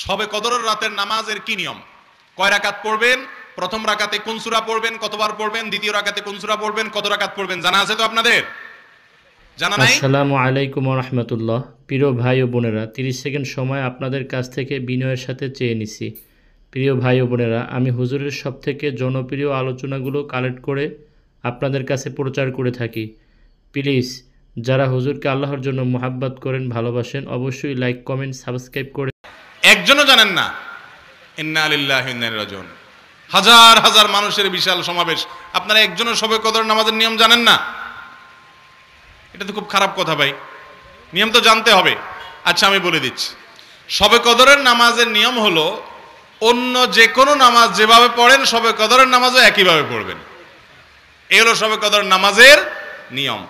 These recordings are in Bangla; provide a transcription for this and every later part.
শবে কদরের রাতের নামাজের কি নিয়ম? কয় রাকাত পড়বেন? প্রথম রাকাতে কোন সূরা পড়বেন, কতবার পড়বেন? দ্বিতীয় রাকাতে কোন সূরা পড়বেন, কত রাকাত পড়বেন? জানা আছে তো আপনাদের? জানা নাই? আসসালামু আলাইকুম ওয়া রাহমাতুল্লাহ। প্রিয় ভাই ও বোনেরা, 30 সেকেন্ড সময় আপনাদের কাছ থেকে বিনয়ের সাথে চেয়ে নিছি। প্রিয় ভাই ও বোনেরা, আমি হুজুরের সবথেকে জনপ্রিয় আলোচনাগুলো কালেক্ট করে আপনাদের কাছে প্রচার করে থাকি। প্লিজ যারা হুজুরকে আল্লাহর জন্য মোহাব্বত করেন, ভালোবাসেন, অবশ্যই লাইক, কমেন্ট, সাবস্ক্রাইব করে একজনও জানেন না। ইন্না লিল্লাহি ওয়া ইন্না ইলাইহি রাজিউন। হাজার হাজার মানুষের বিশাল সমাবেশ, আপনারা একজনও শবে কদর নামাজের নিয়ম জানেন না? এটা তো খুব খারাপ কথা ভাই, নিয়ম তো জানতে হবে। আচ্ছা আমি বলে দিচ্ছি, শবে কদরের নামাজের নিয়ম হলো অন্য যে কোনো নামাজ যেভাবে পড়েন শবে কদরের নামাজও একইভাবে পড়বেন। এই হলো শবে কদরের নামাজের নিয়ম।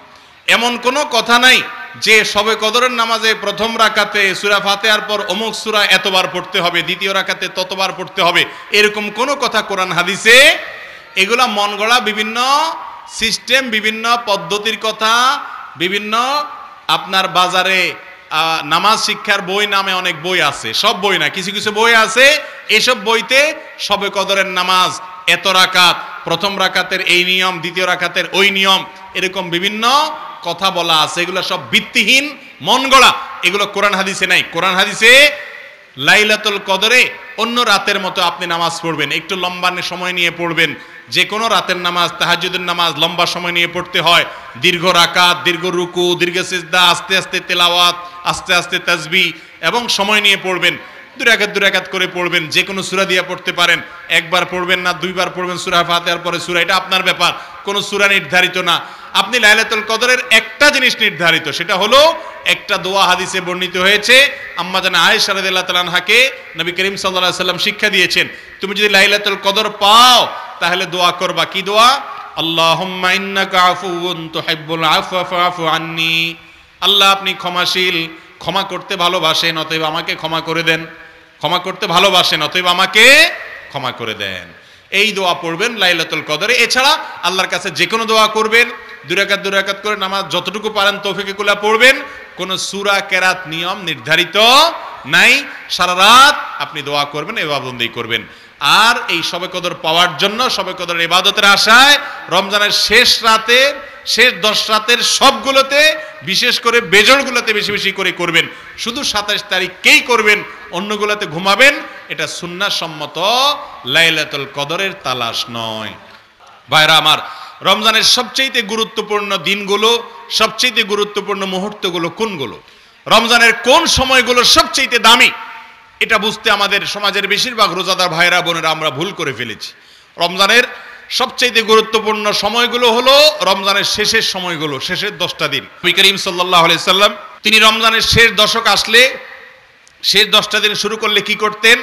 এমন কোনো কথা নাই যে শবে কদরের নামাজে প্রথম রাকাতে সূরা ফাতিহার পর অমুক সূরা এতবার পড়তে হবে, দ্বিতীয় রাকাতে ততবার পড়তে হবে, এরকম কোনো কথা কোরআন হাদিসে, এগুলা মন গড়া বিভিন্ন সিস্টেম, বিভিন্ন পদ্ধতির কথা, বিভিন্ন আপনার বাজারে নামাজ শিক্ষার বই নামে অনেক বই আছে, সব বই না, কিছু কিছু বই আছে, এসব বইতে শবে কদরের নামাজ এত রাকাত, প্রথম রাকাতের এই নিয়ম, দ্বিতীয় রাকাতের ওই নিয়ম, এরকম বিভিন্ন কথা বলা আছে। এগুলো সব ভিত্তিহীন, মন গড়া, এগুলো কোরআন হাদিসে নাই। কোরআন হাদিসে লাইলাতুল কদরে অন্য রাতের মতো আপনি নামাজ পড়বেন, একটু লম্বা সময় নিয়ে পড়বেন। যে কোনো রাতের নামাজ, তাহাজ্জুদের নামাজ লম্বা সময় নিয়ে পড়তে হয়, দীর্ঘ রাকাত, দীর্ঘ রুকু, দীর্ঘ সিজদা, আস্তে আস্তে তেলাওয়াত, আস্তে আস্তে তাসবিহ এবং সময় নিয়ে পড়বেন। দুই রাকাত করে পড়বেন। যে কোনো সূরা দিয়ে পড়তে পারেন, একবার পড়বেন না দুইবার পড়বেন সূরা ফাতিহার পরে সূরা, এটা আপনার ব্যাপার, কোনো সূরা নির্ধারিত না। আপনি লাইলাতুল কদরের একটা জিনিস নির্ধারিত, সেটা হলো একটা দোয়া হাদিসে বর্ণিত হয়েছে। আম্মা জান আয়েশা রাদিয়াল্লাহু তাআলা আনহাকে নবী করিম সাল্লাল্লাহু আলাইহি সাল্লাম শিক্ষা দিয়েছেন, তুমি যদি লাইলাতুল কদর পাও তাহলে দোয়া করবা। কি দোয়া? আল্লাহুম্মা ইন্নাকা আফুউন তুহিব্বুল আফওয়া ফাআফু আন্নী। আল্লাহ আপনি ক্ষমাশীল, ক্ষমা করতে ভালোবাসেন, অতএব আমাকে ক্ষমা করে দেন। ক্ষমা করতে ভালোবাসেন, অতএব আমাকে ক্ষমা করে দেন। এই দোয়া পড়বেন লাইলাতুল কদরে। এছাড়া আল্লাহর কাছে যে কোনো দোয়া করবেন, দুই রাকাত করে নামাজ যতটুকু পারেন তৌফিকে কুল্লা পড়বেন। কোনো সূরা কেরাত নিয়ম নির্ধারিত নাই। সারা রাত আপনি দোয়া করবেন, ইবাদত করবেন। আর এই শবে কদর পাওয়ার জন্য, শবে কদরের ইবাদতের আশায় রমজানের শেষ রাতে, শেষ 10 রাতের সবগুলোতে, বিশেষ করে বেজড়গুলোতে বেশি বেশি করে করবেন। শুধু 27 তারিখকেই করবেন, অন্যগুলোতে ঘুমাবেন। এটা সুন্নাহ সম্মত লাইলাতুল কদরের তালাশ নয়। ভাইরা আমার, রমজানের সবচেয়ে গুরুত্বপূর্ণ দিনগুলো, সবচেয়ে গুরুত্বপূর্ণ মুহূর্তগুলো কোনগুলো, রমজানের কোন সময়গুলো সবচেয়ে দামি, এটা বুঝতে আমাদের সমাজের বেশিরভাগ রোজাদার ভাইরা বোনেরা আমরা ভুল করে ফেলেছি। রমজানের সবচেয়ে গুরুত্বপূর্ণ সময়গুলো হলো রমজানের শেষের সময়গুলো, শেষের 10টা দিন। নবী করিম সাল্লাল্লাহু আলাইহি সাল্লাম তিনি রমজানের শেষ দশক আসলে, শেষ 10টা দিন শুরু করলে কি করতেন?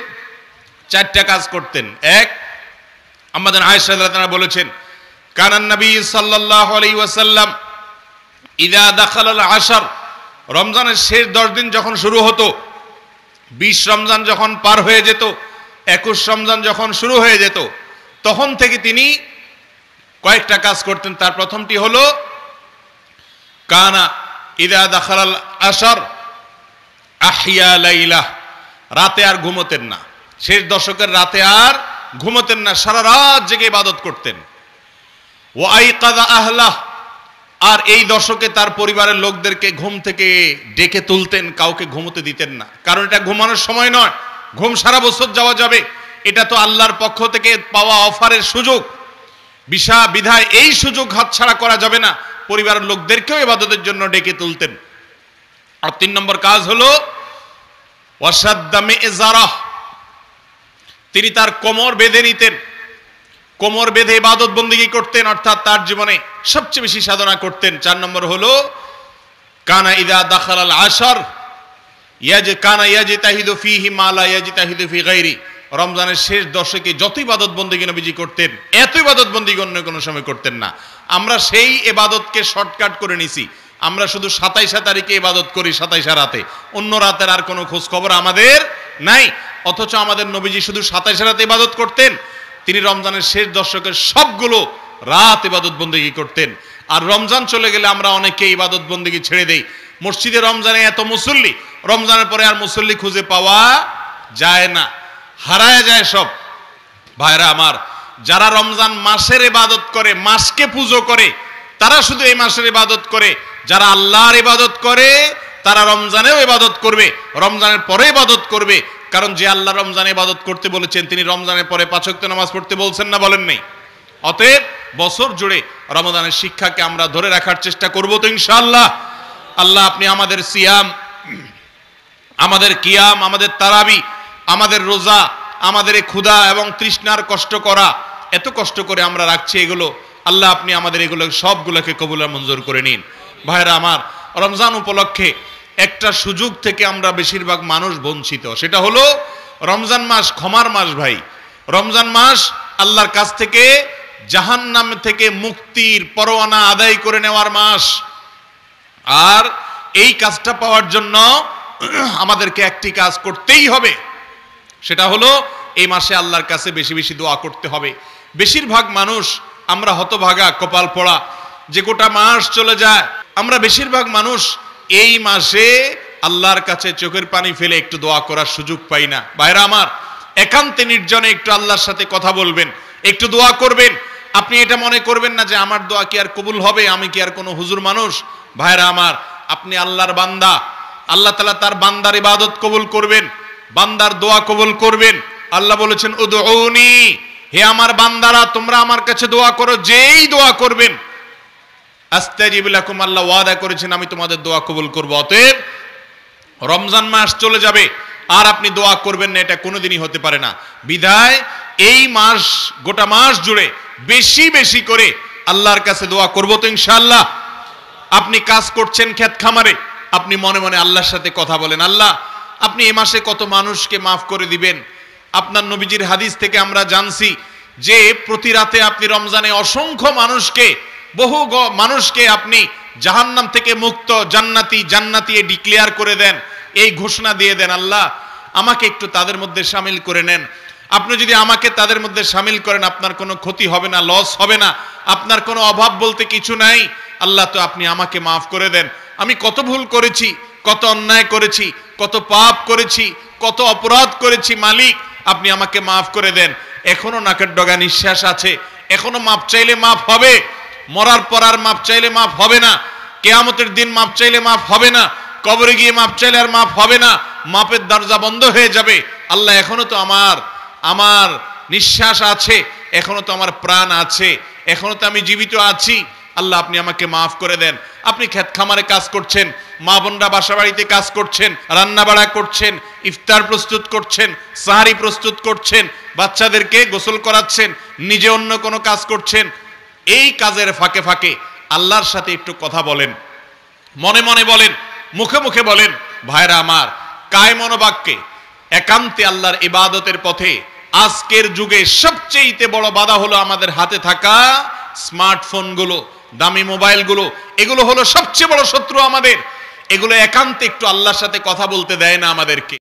4টা কাজ করতেন। এক, আম্মা জান আয়েশা রাদিয়াল্লাহু তাআলা বলেছেন, কানান নবী সাল্লাল্লাহু আলাইহি ওয়াসাল্লাম ইযা দাখালাল আশর, রমজানের শেষ 10 দিন যখন শুরু হতো, 20 রমজান যখন পার হয়ে যেত, 21 রমজান যখন শুরু হয়ে যেত, তখন থেকে তিনি কয়েকটা কাজ করতেন। তার প্রথমটি হলো কানা ইযা দাখালাল আশর আহইয়া লাইলা, রাতে আর ঘুমোতেন না। শেষ দশকের রাতে আর ঘুমোতেন না, সারা রাত জেগে ইবাদত করতেন। ওয়া আইকাযা আহলাহ, আর এই দশকে তার পরিবারের লোকদেরকে ঘুম থেকে ডেকে তুলতেন, কাউকে ঘুমোতে দিতেন না। কারণ এটা ঘুমানোর সময় নয়, ঘুম সারা বছর যাওয়া যাবে, এটা তো আল্লাহর পক্ষ থেকে পাওয়া অফারের সুযোগ, বিধায় এই সুযোগ হাতছাড়া করা যাবে না। পরিবারের লোকদেরকেও ইবাদতের জন্য ডেকে তুলতেন। আর 3 নম্বর কাজ হলো ওয়াসাদ্দা মিযজারাহ, তিনি তার কোমর বেঁধে নিতেন, কোমর বেঁধে ইবাদত বন্দেগী করতেন, অর্থাৎ তার জীবনে সবচেয়ে বেশি সাধনা করতেন। 4 নম্বর হলো কানা ইযা দাখালাল আশর কানা ইয়াজতাহিদু ফীহি মা লা ইয়াজতাহিদু ফী গায়রি, রমজানের শেষ দশকে যত ইবাদত বন্দেগী নবীজি করতেন, এত ইবাদত বন্দেগী অন্য কোনো সময় করতেন না। আমরা সেই ইবাদতকে শর্টকাট করে নিছি, আমরা শুধু 27 তারিখে ইবাদত করি, 27 রাতে, অন্য রাতের আর কোনো খোঁজ খবর আমাদের নাই। অথচ আমাদের নবীজি শুধু 27 রাতে ইবাদত করতেন, তিনি রমজানের শেষ দশকের সবগুলো রাত ইবাদত বন্দেগী করতেন। আর রমজান চলে গেলে আমরা অনেকে ইবাদত বন্দেগী ছেড়ে দেই। মসজিদে রমজানে এত মুসল্লি, রমজানের পরে আর মুসল্লি খুঁজে পাওয়া যায় না, হারায় যায় সব। ভাইরা আমার, যারা রমজান মাসের ইবাদত করে, মাসকে পুজো করে, তারা শুধু এই মাসের ইবাদত করে। যারা আল্লাহর ইবাদত করে তারা রমজানেও ইবাদত করবে, রমজানের পরে ইবাদত করবে। কারণ যে আল্লাহ রমজানে ইবাদত করতে বলেছেন তিনি রমজানের পরে 5 ওয়াক্ত নামাজ পড়তে বলছেন না, বলেন নাই? অতএব বছর জুড়ে রমজানের শিক্ষাকে আমরা ধরে রাখার চেষ্টা করব তো ইনশাআল্লাহ। আল্লাহ আপনি আমাদের সিয়াম, আমাদের কিয়াম, আমাদের তারাবি, আমাদের রোজা, আমাদের এই ক্ষুধা এবং তৃষ্ণার কষ্ট করা, এত কষ্ট করে আমরা রাখছি এগুলো, আল্লাহ আপনি আমাদের এগুলো সবগুলোকে কবুল আর মঞ্জুর করে নিন। ভাইরা আমার, রমজান উপলক্ষে একটা সুযোগ থেকে আমরা বেশিরভাগ মানুষ বঞ্চিত, সেটা হলো রমজান মাস ক্ষমার মাস। ভাই, রমজান মাস আল্লাহর কাছ থেকে জাহান্নাম থেকে মুক্তির পরোয়ানা আদায় করে নেওয়ার মাস। আর এই কাজটা পাওয়ার জন্য আমাদেরকে একটি কাজ করতেই হবে, সেটা হলো এই মাসে আল্লাহর কাছে বেশি বেশি দোয়া করতে হবে। বেশিরভাগ মানুষ আমরা হতভাগা, কপাল পোড়া, যে গোটা মাস চলে যায়, আমরা বেশিরভাগ মানুষ এই মাসে আল্লাহর কাছে চোখের পানি ফেলে একটু দোয়া করার সুযোগ পাই না। ভাইরা আমার, একান্তে নির্জনে একটু আল্লাহর সাথে কথা বলবেন, একটু দোয়া করবেন। আপনি এটা মনে করবেন না যে আমার দোয়া কি আর কবুল হবে, আমি কি আর কোনো হুজুর মানুষ। ভাইরা আমার, আপনি আল্লাহর বান্দা, আল্লাহ তাআলা তার বান্দার ইবাদত কবুল করবেন, বান্দার দোয়া কবুল করবেন। আল্লাহ বলেছেন উদউনি, হে আমার বান্দারা তোমরা আমার কাছে দোয়া করো, যেই দোয়া করবেন আস্তাজিব লাকুম, আল্লাহ ওয়াদা করেছেন আমি তোমাদের দোয়া কবুল করব। অতএব রমজান মাস চলে যাবে আর আপনি দোয়া করবেন না, এটা কোনোদিনই হতে পারে না। বিধায় এই মাস, গোটা মাস জুড়ে বেশি বেশি করে আল্লাহর কাছে দোয়া করব তো ইনশাআল্লাহ। আপনি কাজ করছেন ক্ষেত খামারে, আপনি মনে মনে আল্লাহর সাথে কথা বলেন, আল্লাহ আপনি এই মাসে কত মানুষকে মাফ করে দিবেন। আপনার নবীজির হাদিস থেকে আমরা জানছি যে প্রতি রাতে আপনি রমজানে অসংখ্য মানুষকে, বহু মানুষকে আপনি জাহান্নাম থেকে মুক্ত, জান্নাতি জান্নাতি ডিক্লেয়ার করে দেন, এই ঘোষণা দিয়ে দেন, আল্লাহ আমাকে একটু তাদের মধ্যে শামিল করে নেন। আপনি যদি আমাকে তাদের মধ্যে শামিল করেন, আপনার কোনো ক্ষতি হবে না, লস হবে না, আপনার কোনো অভাব বলতে কিছু নাই। আল্লাহ তো আপনি আমাকে মাফ করে দেন। আমি কত ভুল করেছি, কত অন্যায় করেছি, কত পাপ করেছি, কত অপরাধ করেছি, মালিক আপনি আমাকে মাফ করে দেন। এখনো নাকের ডগা নিঃশ্বাস আছে, এখনো মাপ চাইলে মাফ হবে, মরার পর আর মাপ চাইলে মাফ হবে না, কিয়ামতের দিন মাপ চাইলে মাফ হবে না, কবরে গিয়ে মাপ চাইলে আর মাফ হবে না, মাপের দরজা বন্ধ হয়ে যাবে। আল্লাহ এখনো তো আমার নিঃশ্বাস আছে, এখনো তো আমার প্রাণ আছে, এখনো তো আমি জীবিত আছি, আল্লাহ আপনি আমাকে মাফ করে দেন। আপনি ক্ষেত খামারে কাজ করছেন, মা বোনরা বাসা বাড়িতে কাজ করছেন, রান্না বাড়া করছেন, ইফতার প্রস্তুত করছেন, সাহারি প্রস্তুত করছেন, বাচ্চাদেরকে গোসল করাচ্ছেন, নিজে অন্য কোনো কাজ করছেন। এই কাজের ফাঁকে ফাঁকে আল্লাহর সাথে একটু কথা বলেন, মনে মনে বলেন, মুখে মুখে বলেন। ভাইরা আমার, কায় মনোবাক্যে একান্তে আল্লাহর ইবাদতের পথে আজকের যুগে সবচেয়ে বড় বাধা হলো আমাদের হাতে থাকা স্মার্টফোনগুলো, দামি মোবাইলগুলো। এগুলো হলো সবচেয়ে বড় শত্রু আমাদের। এগুলো একান্তে একটু আল্লাহর সাথে কথা বলতে দেয় না আমাদেরকে।